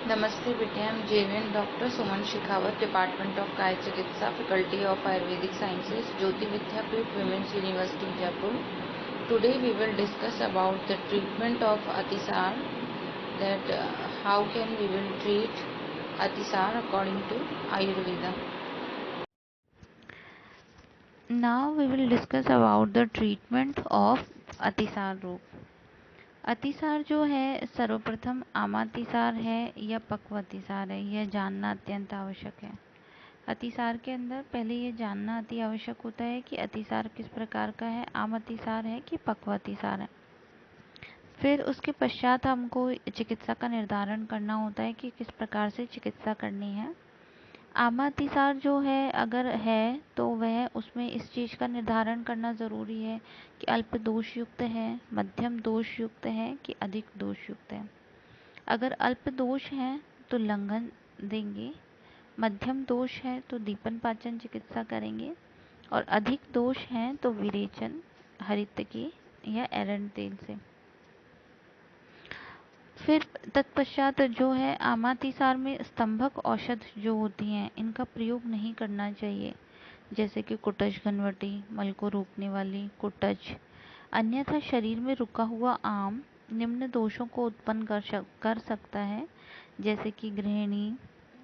Namaste Vidya, I am JVN Dr. Suman Shekhawat, Department of Kaya Chikitsa, Faculty of Ayurvedic Sciences, Jyoti Vidyapeeth, Women's University, Jaipur. Today we will discuss about the treatment of Atisar, that how can we will treat Atisar according to Ayurveda. Now we will discuss about the treatment of अतिसार रोग। अतिसार जो है सर्वप्रथम आमातिसार है या पक्व अतिसार है, यह जानना अत्यंत आवश्यक है। अतिसार के अंदर पहले ये जानना अति आवश्यक होता है कि अतिसार किस प्रकार का है, आम अतिसार है कि पक्व अतिसार है। फिर उसके पश्चात हमको चिकित्सा का निर्धारण करना होता है कि किस प्रकार से चिकित्सा करनी है। आमातिसार जो है अगर है तो वह उसमें इस चीज़ का निर्धारण करना ज़रूरी है कि अल्प दोष युक्त है, मध्यम दोष युक्त है कि अधिक दोष युक्त है। अगर अल्प दोष है तो लंघन देंगे, मध्यम दोष है तो दीपन पाचन चिकित्सा करेंगे और अधिक दोष है तो विरेचन हरितकी या एरंड तेल से। फिर तत्पश्चात जो है आमातिसार में स्तंभक औषध जो होती हैं इनका प्रयोग नहीं करना चाहिए, जैसे कि कुटज घनवटी, मल को रोकने वाली कुटज। अन्यथा शरीर में रुका हुआ आम निम्न दोषों को उत्पन्न कर सकता है, जैसे कि गृहिणी,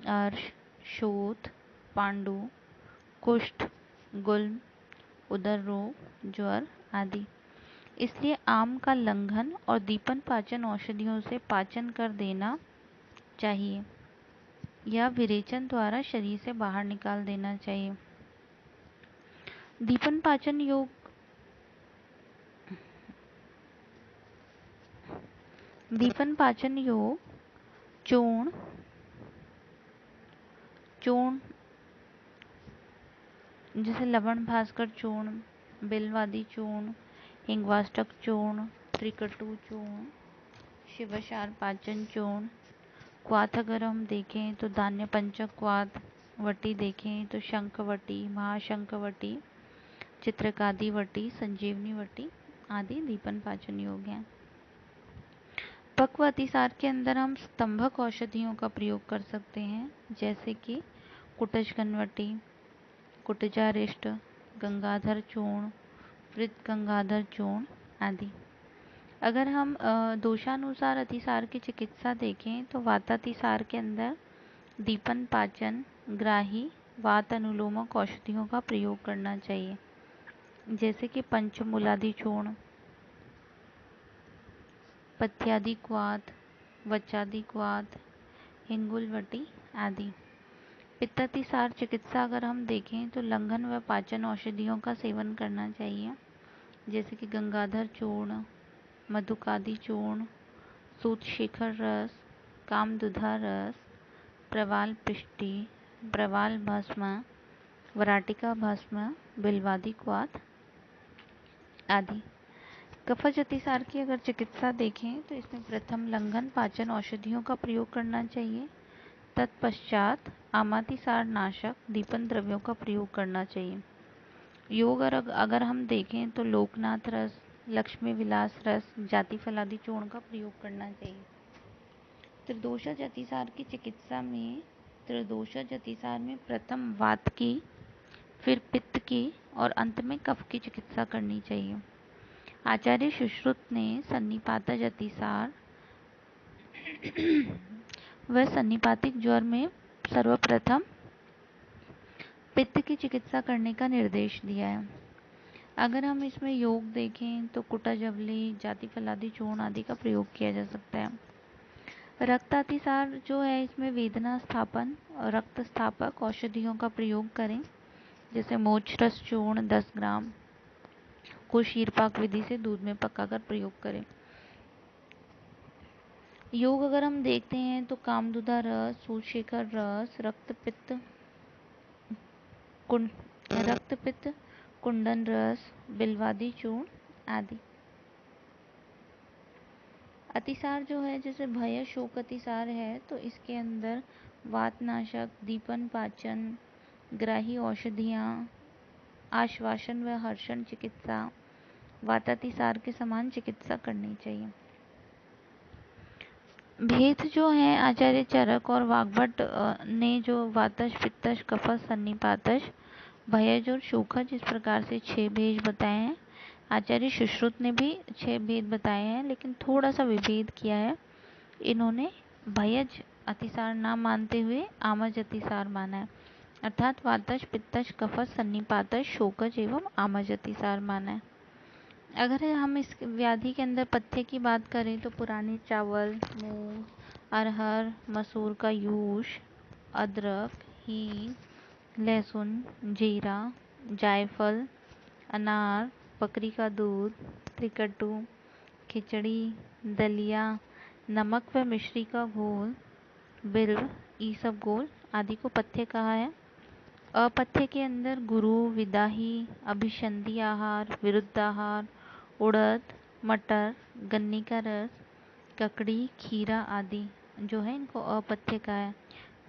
अर्श, शोथ, पांडु, कुष्ठ, गुल्म, उदर रोग, ज्वर आदि। इसलिए आम का लंघन और दीपन पाचन औषधियों से पाचन कर देना चाहिए या विरेचन द्वारा शरीर से बाहर निकाल देना चाहिए। दीपन पाचन योग चूर्ण जैसे लवण भास्कर चूर्ण, बिल्वादी चूर्ण, हिंगवाष्टक चूर्ण, त्रिकटु चूर्ण, शिवशार पाचन चूर्ण, क्वाथ अगर हम देखें तो धान्य पंचक क्वाथ, वटी देखें तो शंखवटी, महाशंखवटी, चित्रकादि वटी, संजीवनी वटी आदि दीपन पाचन योग हैं। पक्व अतिसार के अंदर हम स्तंभक औषधियों का प्रयोग कर सकते हैं, जैसे कि कुटज घनवटी, कुटजारिष्ट, गंगाधर चूर्ण, वृत्त गंगाधर चूर्ण आदि। अगर हम दोषानुसार अतिसार की चिकित्सा देखें तो वातातिसार के अंदर दीपन पाचन, ग्राही, वात अनुलोमक औषधियों का प्रयोग करना चाहिए, जैसे कि पंचमूलादि चूर्ण, पथ्यादि क्वाथ, वचादि क्वाथ, हिंगुलवटी आदि। पित्तातिसार चिकित्सा अगर हम देखें तो लंघन व पाचन औषधियों का सेवन करना चाहिए, जैसे कि गंगाधर चूर्ण, मधुकादि चूर्ण, सूतशेखर रस, कामदुधा रस, प्रवाल पिष्टि, प्रवाल भस्म, वराटिका भस्म, बिल्वादी क्वाथ आदि। कफज अतिसार की अगर चिकित्सा देखें तो इसमें प्रथम लंघन पाचन औषधियों का प्रयोग करना चाहिए, तत्पश्चात आमातिसार नाशक दीपन द्रव्यों का प्रयोग करना चाहिए। योग अगर हम देखें तो लोकनाथ रस, लक्ष्मी विलास रस, जाति फलादि चूर्ण का प्रयोग करना चाहिए। त्रिदोषज अतिसार की चिकित्सा में प्रथम वात की, फिर पित्त की और अंत में कफ की चिकित्सा करनी चाहिए। आचार्य सुश्रुत ने सन्निपातज अतिसार व सन्निपातिक ज्वर में सर्वप्रथम पित्त की चिकित्सा करने का निर्देश दिया है। अगर हम इसमें योग देखें तो कुटाजवली, जाति फलादि चूर्ण आदि का प्रयोग किया जा सकता है। रक्तातिसार जो है इसमें वेदना स्थापन और रक्त स्थापक औषधियों का प्रयोग करें, जैसे मोचरस चूर्ण 10 ग्राम को शीरपाक विधि से दूध में पकाकर प्रयोग करें। योग अगर हम देखते हैं तो कामदुधा रस, सूतशेखर रस, रक्तपित्त कुंडन रस, बिल्वादी चूर्ण आदि। अतिसार जो है जैसे भय शोक अतिसार है तो इसके अंदर वातनाशक, दीपन पाचन, ग्राही औषधियाँ, आश्वासन व हर्षण चिकित्सा, वातातिसार के समान चिकित्सा करनी चाहिए। भेद जो है आचार्य चरक और वाग्भट ने जो वातश, पित्तश, कफश, सन्निपातश, भयज और शोकज इस प्रकार से 6 भेद बताए हैं। आचार्य सुश्रुत ने भी 6 भेद बताए हैं, लेकिन थोड़ा सा विभेद किया है। इन्होंने भयज अतिसार ना मानते हुए आमज अतिसार माना है, अर्थात वातश, पित्तश, कफश, सन्निपातश, शोकज एवं आमज अतिसार माना है। अगर हम इस व्याधि के अंदर पथ्य की बात करें तो पुराने चावल, मूंग, अरहर, मसूर का यूश, अदरक, हींग, लहसुन, जीरा, जायफल, अनार, बकरी का दूध, त्रिकट्टू, खिचड़ी, दलिया, नमक व मिश्री का घोल, बिल्व, ईसबगोल आदि को पथ्य कहा है। अपथ्य के अंदर गुरु, विदाही, अभिसंधि आहार, विरुद्ध आहार, उड़द, मटर, गन्ने का रस, ककड़ी, खीरा आदि जो है इनको अपथ्य कहा है।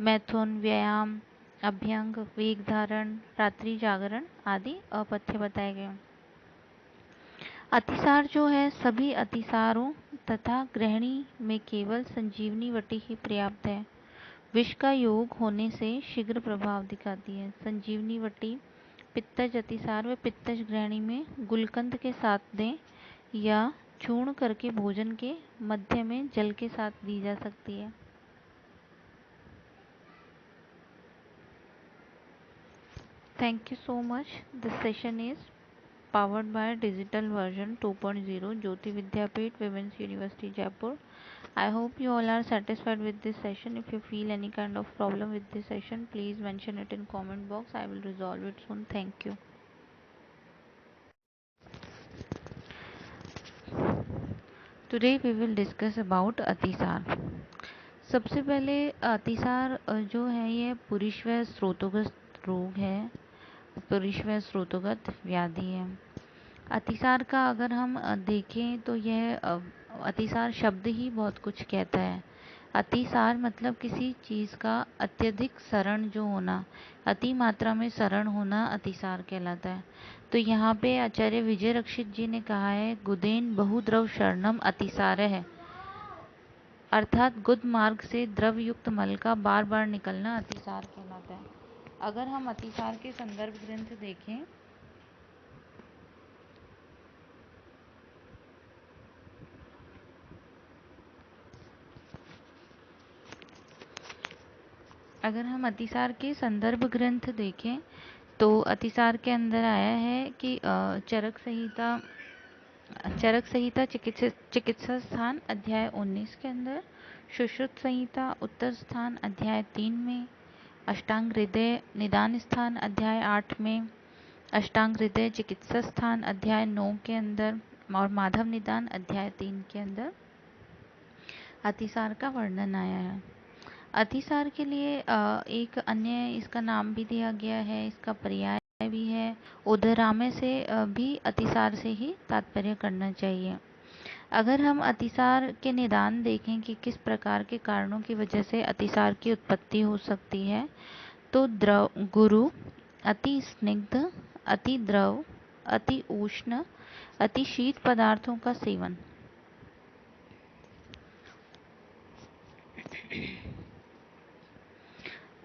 मैथुन, व्यायाम, अभ्यंग, वेग धारण, रात्रि जागरण आदि अपथ्य बताए गए। अतिसार जो है सभी अतिसारों तथा गृहिणी में केवल संजीवनी वटी ही पर्याप्त है। विष का योग होने से शीघ्र प्रभाव दिखाती है। संजीवनी वटी पित्तज अतिसार व पित्तज गृहिणी में गुलकंद के साथ दें या चूर्ण करके भोजन के मध्य में जल के साथ दी जा सकती है। Thank you so much. This session is powered by digital version 2.0 Jyoti Vidyapeeth Women's University Jaipur. I hope you all are satisfied with this session. If you feel any kind of problem with this session, please mention it in comment box. I will resolve it soon. Thank you. Today we will discuss about अतिसार। सबसे पहले अतिसार जो है ये पुरुष व स्रोतोगत रोग है, पुरुष व स्रोतोगत व्याधि है। अतिसार का अगर हम देखें तो यह अतिसार शब्द ही बहुत कुछ कहता है। अतिसार मतलब किसी चीज़ का अत्यधिक सरण जो होना, अति मात्रा में सरण होना अतिसार कहलाता है। तो यहाँ पे आचार्य विजय रक्षित जी ने कहा है, गुदेन बहुद्रव शरणम अतिसार है, अर्थात गुद मार्ग से द्रव युक्त मल का बार बार निकलना अतिसार कहलाता है। अगर हम अतिसार के संदर्भ ग्रंथ देखें तो अतिसार के अंदर आया है कि चरक संहिता चिकित्सा स्थान अध्याय 19 के अंदर, सुश्रुत संहिता उत्तर स्थान अध्याय 3 में, अष्टांग हृदय निदान स्थान अध्याय 8 में, अष्टांग हृदय चिकित्सा स्थान अध्याय 9 के अंदर और माधव निदान अध्याय 3 के अंदर अतिसार का वर्णन आया है। अतिसार के लिए एक अन्य इसका नाम भी दिया गया है, इसका पर्याय भी है। उदरामय से भी अतिसार से ही तात्पर्य करना चाहिए। अगर हम अतिसार के निदान देखें कि किस प्रकार के कारणों की वजह से अतिसार की उत्पत्ति हो सकती है, तो गुरु, अति स्निग्ध, अति द्रव, अति उष्ण, अति शीत पदार्थों का सेवन,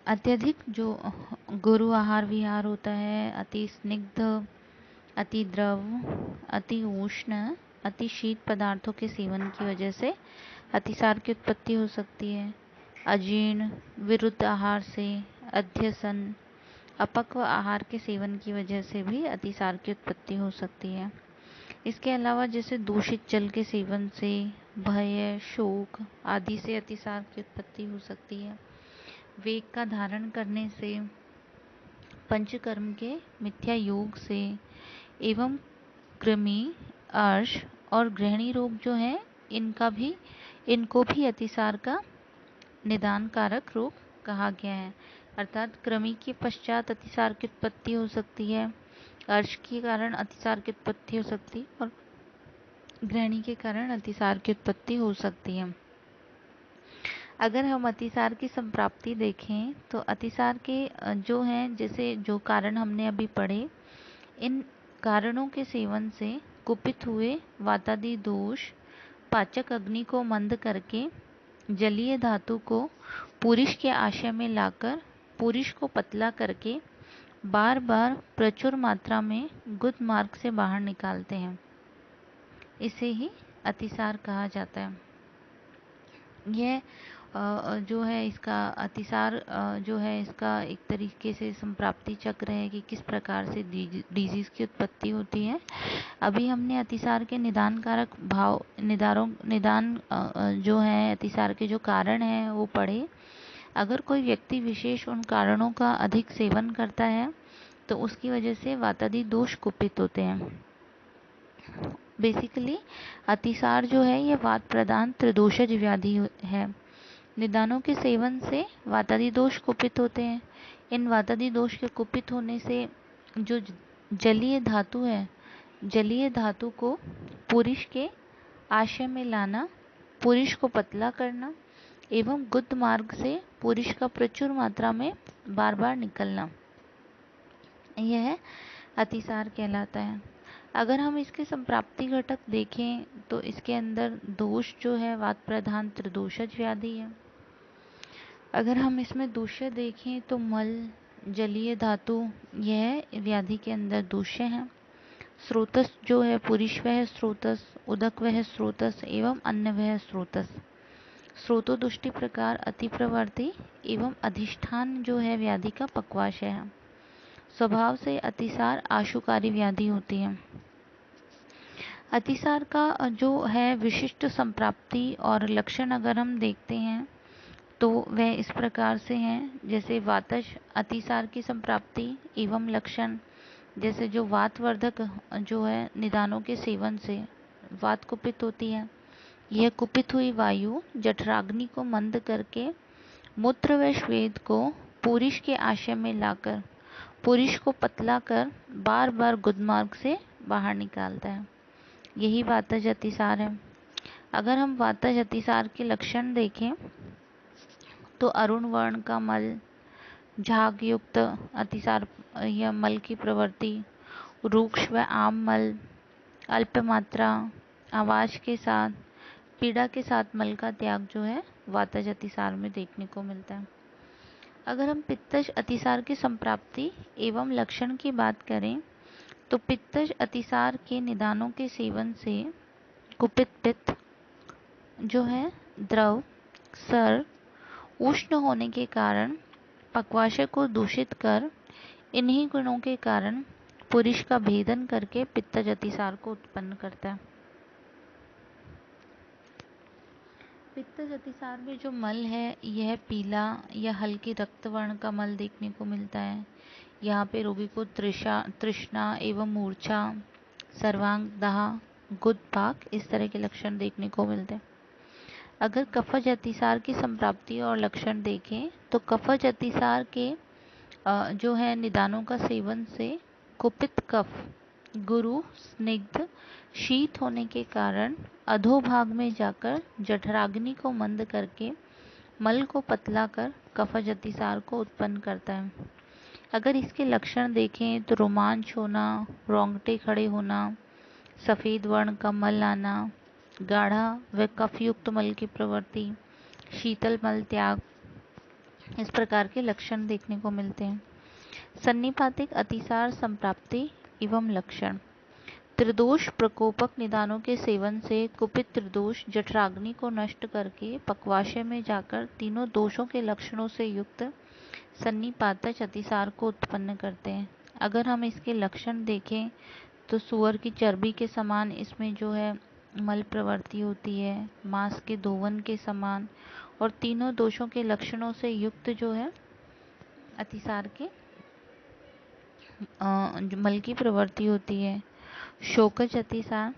अत्यधिक जो गुरु आहार विहार होता है, अति स्निग्ध, अति द्रव, अति उष्ण, अति शीत पदार्थों के सेवन की वजह से अतिसार की उत्पत्ति हो सकती है। अजीर्ण, विरुद्ध आहार से, अध्यसन, अपक्व आहार के सेवन की वजह से भी अतिसार की उत्पत्ति हो सकती है। इसके अलावा जैसे दूषित जल के सेवन से, भय, शोक आदि से अतिसार की उत्पत्ति हो सकती है। वेग का धारण करने से, पंचकर्म के मिथ्या योग से एवं कृमि, अर्श और गृहिणी रोग जो है इनको भी अतिसार का निदान कारक रोग कहा गया है। अर्थात कृमि के पश्चात अतिसार की उत्पत्ति हो सकती है, अर्श के कारण अतिसार की उत्पत्ति हो सकती है और गृहिणी के कारण अतिसार की उत्पत्ति हो सकती है। अगर हम अतिसार की संप्राप्ति देखें तो अतिसार के जो हैं, जैसे जो कारण हमने अभी पढ़े, इन कारणों के सेवन से कुपित हुए वातादि दोष पाचक अग्नि को मंद करके जलीय धातु को पुरुष के आशय में लाकर पुरुष को पतला करके बार बार प्रचुर मात्रा में गुद मार्ग से बाहर निकालते हैं। इसे ही अतिसार कहा जाता है। यह जो है इसका अतिसार जो है इसका एक तरीके से संप्राप्ति चक्र है कि किस प्रकार से डिजीज की उत्पत्ति होती है। अभी हमने अतिसार के निदान कारक भाव निदान जो है अतिसार के जो कारण हैं वो पढ़े। अगर कोई व्यक्ति विशेष उन कारणों का अधिक सेवन करता है तो उसकी वजह से वातादि दोष कुपित होते हैं। बेसिकली अतिसार जो है ये वात प्रदान त्रिदोषज व्याधि है। निदानों के सेवन से वातादि दोष कुपित होते हैं। इन वातादि दोष के कुपित होने से जो जलीय धातु है, जलीय धातु को पुरुष के आशय में लाना, पुरुष को पतला करना एवं गुद मार्ग से पुरुष का प्रचुर मात्रा में बार बार निकलना, यह अतिसार कहलाता है। अगर हम इसके संप्राप्ति घटक देखें तो इसके अंदर दोष जो है वात प्रधान त्रिदोषज व्याधि है। अगर हम इसमें दूष्य देखें तो मल, जलीय धातु, यह व्याधि के अंदर दूष्य है। स्रोतस जो है पुरुष वह स्रोतस, उदक वह स्रोतस एवं अन्न वह स्रोतस। स्रोतो दुष्टि प्रकार अति प्रवर्ती एवं अधिष्ठान जो है व्याधि का पक्वाशय है। स्वभाव से अतिसार आशुकारी व्याधि होती है। अतिसार का जो है विशिष्ट संप्राप्ति और लक्षण अगर हम देखते हैं तो वह इस प्रकार से हैं, जैसे वातज अतिसार की संप्राप्ति एवं लक्षण, जैसे जो वातवर्धक जो है निदानों के सेवन से वात कुपित होती है। यह कुपित हुई वायु जठराग्नि को मंद करके मूत्र व श्वेद को पुरुष के आशय में लाकर पुरुष को पतला कर बार बार गुदमार्ग से बाहर निकालता है। यही वातज अतिसार है। अगर हम वातज अतिसार के लक्षण देखें तो अरुण वर्ण का मल, झाग युक्त अतिसार या मल की प्रवृत्ति, रूक्ष व आम मल, अल्प मात्रा, आवाज के साथ, पीड़ा के साथ मल का त्याग जो है वातज अतिसार में देखने को मिलता है। अगर हम पित्तज अतिसार की संप्राप्ति एवं लक्षण की बात करें तो पित्तज अतिसार के निदानों के सेवन से कुपित पित्त जो है द्रव, सर, उष्ण होने के कारण पक्वाशय को दूषित कर इन्हीं गुणों के कारण पुरुष का भेदन करके पित्तज अतिसार को उत्पन्न करता है। पित्तज अतिसार में जो मल है यह पीला या हल्के रक्त वर्ण का मल देखने को मिलता है। यहाँ पे रोगी को तृष्णा एवं मूर्छा, सर्वांग दाह, गुदपाक इस तरह के लक्षण देखने को मिलते हैं। अगर कफज अतिसार की संप्राप्ति और लक्षण देखें तो कफज अतिसार के जो है निदानों का सेवन से कुपित कफ गुरु स्निग्ध शीत होने के कारण अधोभाग में जाकर जठराग्नि को मंद करके मल को पतला कर कफज अतिसार को उत्पन्न करता है। अगर इसके लक्षण देखें तो रोमांच होना, रोंगटे खड़े होना, सफ़ेद वर्ण का मल आना, गाढ़ा व कफयुक्त मल की प्रवृत्ति, शीतल मल त्याग, इस प्रकार के लक्षण देखने को मिलते हैं। सन्निपातिक अतिसार संप्राप्ति एवं लक्षण। त्रिदोष प्रकोपक निदानों के सेवन से कुपित त्रिदोष जठराग्नि को नष्ट करके पक्वाशय में जाकर तीनों दोषों के लक्षणों से युक्त सन्निपातज अतिसार को उत्पन्न करते हैं। अगर हम इसके लक्षण देखें तो सुअर की चर्बी के समान इसमें जो है मल प्रवृत्ति होती है, मांस के धोवन के समान, और तीनों दोषों के लक्षणों से युक्त जो है अतिसार के मल की प्रवृत्ति होती है। शोकज अतिसार।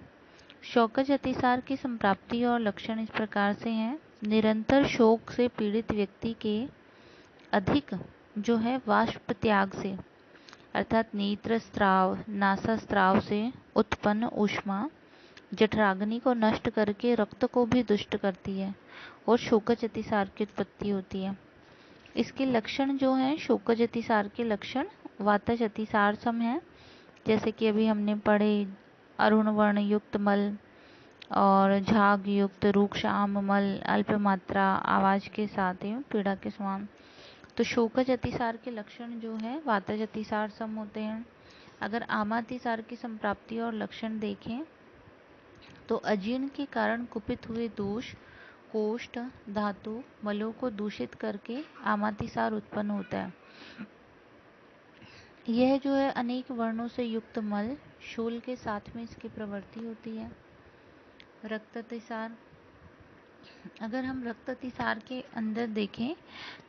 शोकज अतिसार की संप्राप्ति और लक्षण इस प्रकार से हैं। निरंतर शोक से पीड़ित व्यक्ति के अधिक जो है वाष्प त्याग से अर्थात नेत्र स्त्राव, नासा स्त्राव से उत्पन्न ऊष्मा जठराग्नि को नष्ट करके रक्त को भी दुष्ट करती है और शोकज अतिसार की उत्पत्ति होती है। इसके लक्षण जो हैं शोकज अतिसार के लक्षण वातज अतिसार सम है, जैसे कि अभी हमने पढ़े अरुण वर्ण युक्त मल, और झाग युक्त रूक्ष आम मल अल्प मात्रा आवाज के साथ एवं पीड़ा के समान। तो शोकज अतिसार के लक्षण जो है वातज अतिसार सम होते हैं। अगर आमातिसार की संप्राप्ति और लक्षण देखें तो अजीर्ण के कारण कुपित हुए दोष कोष्ठ धातु मलों को दूषित करके आमातिसार उत्पन्न होता है। यह जो है अनेक वर्णों से युक्त मल शूल के साथ में इसकी प्रवृत्ति होती है। रक्त अतिसार, अगर हम रक्त अतिसार के अंदर देखें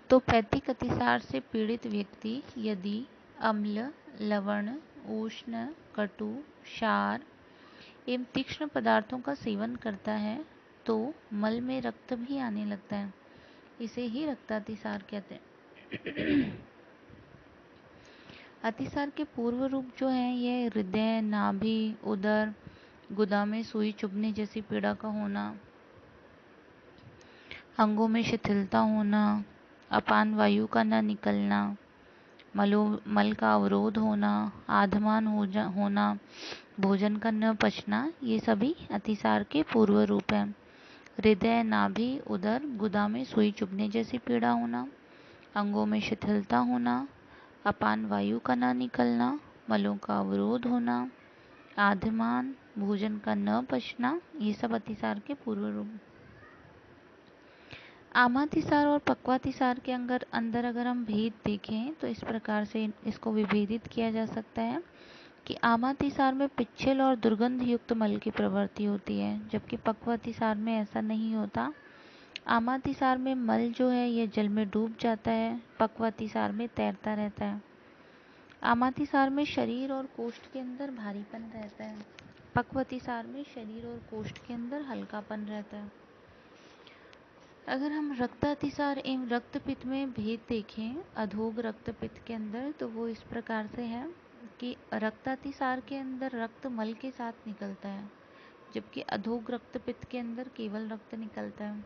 तो पैथिक अतिसार से पीड़ित व्यक्ति यदि अम्ल लवण उष्ण कटु क्षार एवं तीक्ष्ण पदार्थों का सेवन करता है तो मल में रक्त भी आने लगता है, इसे ही रक्तातिसार कहते हैं। अतिसार के पूर्व रूप जो है ये हृदय नाभि उदर गुदा में सुई चुभने जैसी पीड़ा का होना, अंगों में शिथिलता होना, अपान वायु का न निकलना, मल का अवरोध होना, आधमान होना, भोजन का न पचना, ये सभी अतिसार के पूर्व रूप हैं। हृदय नाभि उदर गुदा में सुई चुभने जैसी पीड़ा होना, अंगों में शिथिलता होना, अपान वायु का न निकलना, मलों का अवरोध होना, आधमान भोजन का न पचना, ये सब अतिसार के पूर्व रूप। आमातिसार और पक्वातिसार के अंदर अगर हम भेद देखें तो इस प्रकार से इसको विभेदित किया जा सकता है कि आमातिसार में पिच्छल और दुर्गंध युक्त मल की प्रवृत्ति होती है, जबकि पक्वातिसार में ऐसा नहीं होता। आमातिसार में मल जो है यह जल में डूब जाता है, पक्वातिसार में तैरता रहता है। आमातिसार में शरीर और कोष्ठ के अंदर भारीपन रहता है, पक्वातिसार में शरीर और कोष्ठ के अंदर हल्कापन रहता है। अगर हम रक्तातिसार एवं रक्तपित्त में भेद देखें अधोग रक्तपित्त के अंदर तो वो इस प्रकार से है कि रक्तातिसार के अंदर रक्त मल के साथ निकलता है, जबकि अधोग रक्तपित्त के अंदर केवल रक्त निकलता है।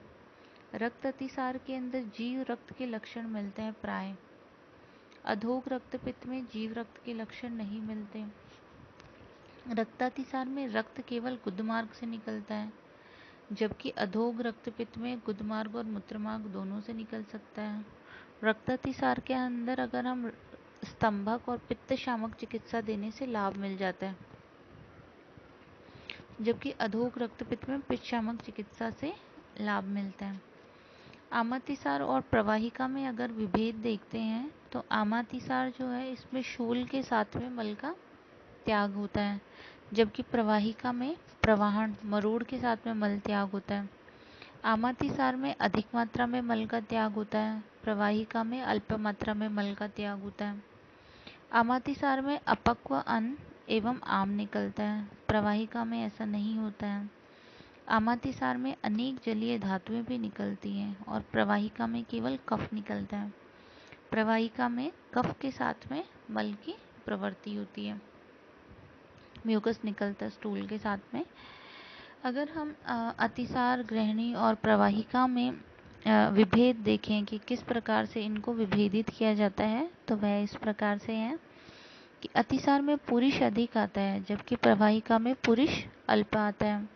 रक्तातिसार के अंदर जीव रक्त के लक्षण मिलते हैं प्राय, अधोग रक्तपित्त में जीव रक्त के लक्षण नहीं मिलते। रक्तातिसार में रक्त केवल गुदमार्ग से निकलता है, जबकि अधोग रक्तपित्त में गुदमार्ग और मूत्रमार्ग दोनों से निकल सकता है। रक्तातिसार के अंदर अगर हम स्तंभक और पित्त शामक चिकित्सा देने से लाभ मिल जाता है, जबकि अधोग रक्तपित्त में पित्त शामक चिकित्सा से लाभ मिलता है। आमातिसार और प्रवाहिका में अगर विभेद देखते हैं तो आमातिसार जो है इसमें शूल के साथ में मल का त्याग होता है, जबकि प्रवाहिका में प्रवाहन मरोड़ के साथ में मल त्याग होता है। आमातिसार में अधिक मात्रा में मल का त्याग होता है, प्रवाहिका में अल्प मात्रा में मल का त्याग होता है। आमातिसार में अपक्व अन्न एवं आम निकलता है, प्रवाहिका में ऐसा नहीं होता है। आमातिसार में अनेक जलीय धातुएं भी निकलती हैं और प्रवाहिका में केवल कफ निकलता है। प्रवाहिका में कफ के साथ में मल की प्रवृत्ति होती है, म्यूकस निकलता है स्टूल के साथ में। अगर हम अतिसार ग्रहणी और प्रवाहिका में विभेद देखें कि किस प्रकार से इनको विभेदित किया जाता है तो वह इस प्रकार से है कि अतिसार में पुरुष अधिक आता है, जबकि प्रवाहिका में पुरुष अल्प आता है।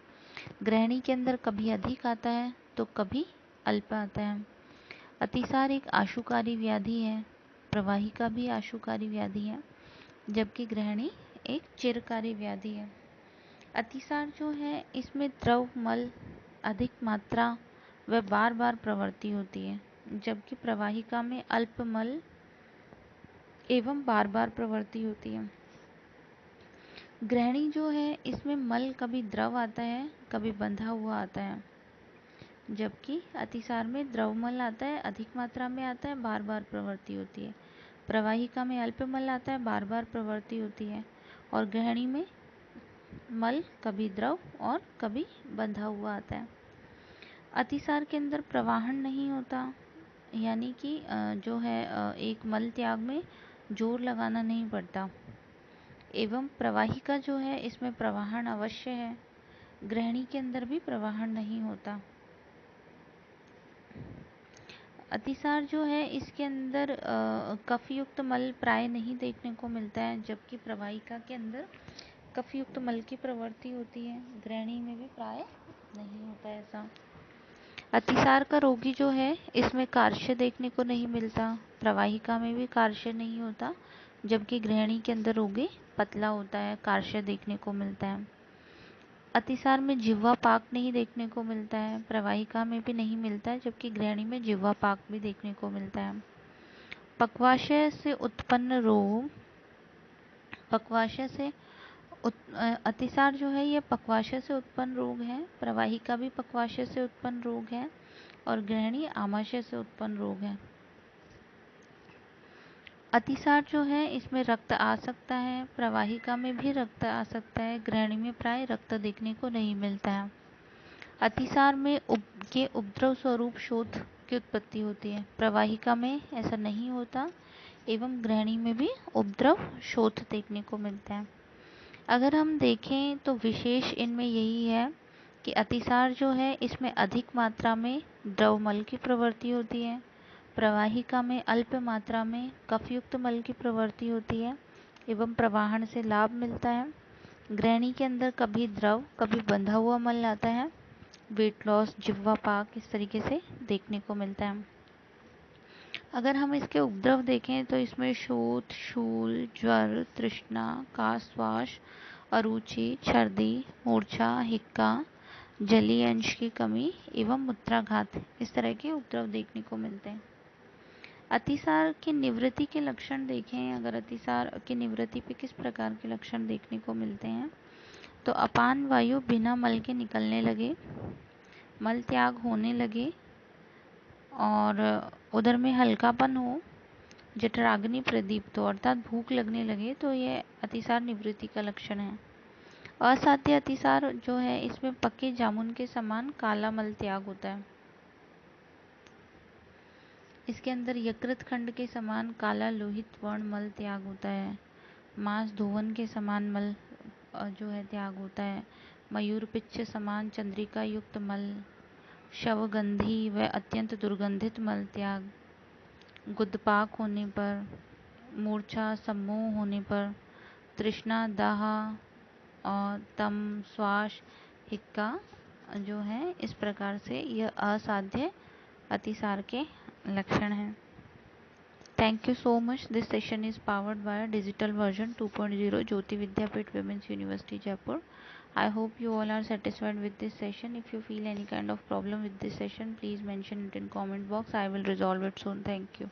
ग्रहणी के अंदर कभी अधिक आता है तो कभी अल्प आता है। अतिसार एक आशुकारी व्याधि है, प्रवाहिका भी आशुकारी व्याधि है, जबकि ग्रहणी एक चिरकारी व्याधि है। अतिसार जो है इसमें द्रव मल अधिक मात्रा व बार बार प्रवृत्ति होती है, जबकि प्रवाहिका में अल्प मल एवं बार बार प्रवृत्ति होती है। ग्रहणी जो है इसमें मल कभी द्रव आता है कभी बंधा हुआ आता है, जबकि अतिसार में द्रव मल आता है, अधिक मात्रा में आता है, बार बार प्रवृत्ति होती है। प्रवाहिका में अल्प मल आता है, बार बार प्रवृत्ति होती है, और ग्रहणी में मल कभी द्रव और कभी बंधा हुआ आता है। अतिसार के अंदर प्रवाहन नहीं होता, यानी कि जो है एक मल त्याग में जोर लगाना नहीं पड़ता, एवं प्रवाहिका जो है इसमें प्रवाहन अवश्य है। ग्रहणी के अंदर भी प्रवाहन नहीं होता। अतिसार जो है इसके अंदर कफयुक्त मल प्राय नहीं देखने को मिलता है, जबकि प्रवाहिका के अंदर कफयुक्त मल की प्रवृत्ति होती है। ग्रहणी में भी प्राय नहीं होता ऐसा। अतिसार का रोगी जो है इसमें कार्य देखने को नहीं मिलता, प्रवाहिका में भी कार्य नहीं होता, जबकि गृहिणी के अंदर रोगी पतला होता है, कार्य देखने को मिलता है। अतिसार में जिह्वा पाक नहीं देखने को मिलता है, प्रवाहिका में भी नहीं मिलता है, जबकि गृहिणी में जिह्वा पाक भी देखने को मिलता है। पक्वाशय से उत्पन्न रोग, पक्वाशय से अतिसार जो है ये पक्वाशय से उत्पन्न रोग है, प्रवाहिका भी पक्वाशय से उत्पन्न रोग है और गृहिणी आमाशय से उत्पन्न रोग है। अतिसार जो है इसमें रक्त आ सकता है, प्रवाहिका में भी रक्त आ सकता है, गृहिणी में प्राय रक्त देखने को नहीं मिलता है। अतिसार में के उपद्रव स्वरूप शोथ की उत्पत्ति होती है, प्रवाहिका में ऐसा नहीं होता एवं गृहिणी में भी उपद्रव शोथ देखने को मिलता है। अगर हम देखें तो विशेष इनमें यही है कि अतिसार जो है इसमें अधिक मात्रा में द्रवमल की प्रवृत्ति होती है, प्रवाहिका में अल्प मात्रा में कफयुक्त मल की प्रवृत्ति होती है एवं प्रवाहन से लाभ मिलता है। गृहिणी के अंदर कभी द्रव कभी बंधा हुआ मल आता है, वेट लॉस, जिह्वा पाक इस तरीके से देखने को मिलता है। अगर हम इसके उपद्रव देखें तो इसमें शोथ, शूल, ज्वर, तृष्णा, काशवास, अरुचि, छर्दी, मूर्छा, हिक्का, जलीय अंश की कमी एवं मूत्राघात इस तरह के उपद्रव देखने को मिलते हैं। अतिसार की निवृत्ति के लक्षण देखें, अगर अतिसार की निवृत्ति पे किस प्रकार के लक्षण देखने को मिलते हैं तो अपान वायु बिना मल के निकलने लगे, मल त्याग होने लगे और उदर में हल्कापन हो, जठराग्नि प्रदीप्त हो अर्थात भूख लगने लगे, तो यह अतिसार निवृत्ति का लक्षण है। असाध्य अतिसार जो है इसमें पके जामुन के समान काला मल त्याग होता है, इसके अंदर यकृत खंड के समान काला लोहित वर्ण मल त्याग होता है, मांस धोवन के समान मल जो है त्याग होता है, मयूर पिच्छ समान चंद्रिका युक्त मल, शवगंधी व अत्यंत दुर्गंधित मल त्याग, गुदपाक होने पर, मूर्छा सम्मोह होने पर, तृष्णा दाह और तम श्वास, हिक्का जो है इस प्रकार से यह असाध्य अतिसार के लक्षण हैं। Thank you so much. This session is powered by a digital version 2.0 Jyoti Vidyapeeth Women's University Jaipur. I hope you all are satisfied with this session. If you feel any kind of problem with this session, please mention it in comment box. I will resolve it soon. Thank you.